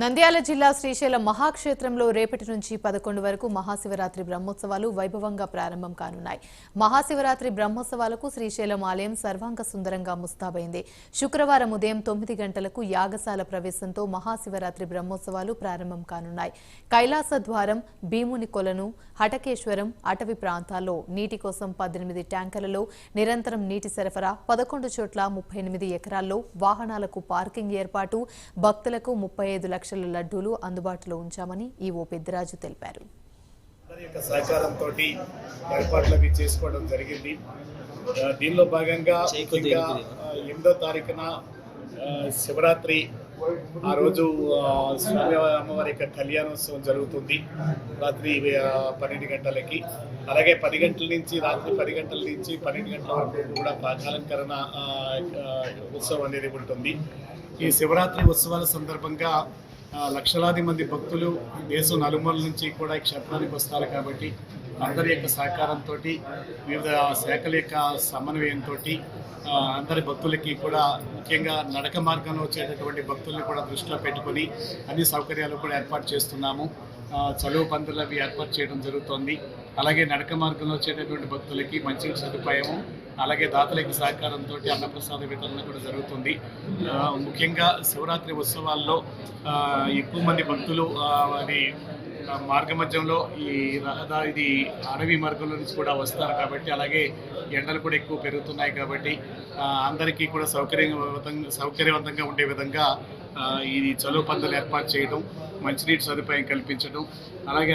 నంద్యాల జిల్లా శ్రీశైలం మహాక్షేత్రంలో రేపటి నుంచి 11 వరకు మహాశివరాత్రి బ్రహ్మోత్సవాలు వైభవంగా ప్రారంభం కానున్నాయి. మహాశివరాత్రి బ్రహ్మోత్సవాలకు శ్రీశైలం ఆలయం సర్వాంగ సుందరంగా ముస్తాబైంది. శుక్రవారం ఉదయం 9 గంటలకు యాగశాల ప్రవేశంతో మహాశివరాత్రి బ్రహ్మోత్సవాలు ప్రారంభం కానున్నాయి. కైలాస ద్వారం, భీముని కొలను, హటకేశ్వరం, అటవీ ప్రాంతాల్లో నీటి కోసం 18 ట్యాంకర్లలో నిరంతరం నీటి సరఫరా, 11 చోట్ల 38 ఎకరాల్లో వాహనాలకు పార్కింగ్ ఏర్పాటు, భక్తులకు 35 లక్షల లడ్డూలు అందుబాటులో ఉంచామని ఈవో పెద్దిరాజు తెలిపారు. సహకారంతో ఏర్పాట్లు చేసుకోవడం జరిగింది. దీనిలో భాగంగా 8వ తారీఖున శివరాత్రి ఆ రోజు స్వామి అమ్మవారి యొక్క కళ్యాణోత్సవం జరుగుతుంది. రాత్రి 12 గంటలకి, అలాగే 10 గంటల నుంచి రాత్రి 10 గంటల నుంచి 12 గంటల వరకు కూడా ప్రాకాలంకరణ ఉత్సవం అనేది ఉంటుంది. ఈ శివరాత్రి ఉత్సవాల సందర్భంగా లక్షలాది మంది భక్తులు దేశం నలుమూల నుంచి కూడా ఈ క్షేత్రానికి వస్తారు. కాబట్టి అందరి యొక్క సహకారంతో, వివిధ శాఖల యొక్క సమన్వయంతో అందరి భక్తులకి కూడా, ముఖ్యంగా నడక మార్గంలో వచ్చేటటువంటి భక్తుల్ని కూడా దృష్టిలో పెట్టుకొని అన్ని సౌకర్యాలు కూడా ఏర్పాటు చేస్తున్నాము. చలువ పందులు అవి ఏర్పాటు చేయడం జరుగుతోంది. అలాగే నడక మార్గంలో వచ్చేటటువంటి భక్తులకి మంచి సదుపాయము, అలాగే దాతలకి సహకారంతో అన్నప్రసాద వితరణ కూడా జరుగుతుంది. ముఖ్యంగా శివరాత్రి ఉత్సవాల్లో ఎక్కువ మంది భక్తులు అది మార్గ మధ్యంలో ఇది అడవి మార్గంలో నుంచి కూడా వస్తారు. కాబట్టి అలాగే ఎండలు కూడా ఎక్కువ పెరుగుతున్నాయి. కాబట్టి అందరికీ కూడా సౌకర్యవంతంగా ఉండే విధంగా ఇది చలువ పందులు ఏర్పాటు చేయడం, మంచినీటి సదుపాయం కల్పించడం, అలాగే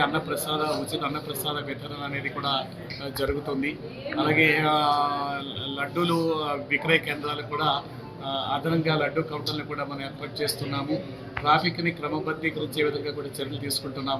ఉచిత అన్నప్రసాద వితరణ అనేది కూడా జరుగుతుంది. అలాగే లడ్డూలు విక్రయ కేంద్రాలు కూడా అదనంగా లడ్డూ కౌంటర్లు కూడా మనం ఏర్పాటు చేస్తున్నాము. ట్రాఫిక్ని క్రమబద్ధీకరించే విధంగా కూడా చర్యలు తీసుకుంటున్నాము.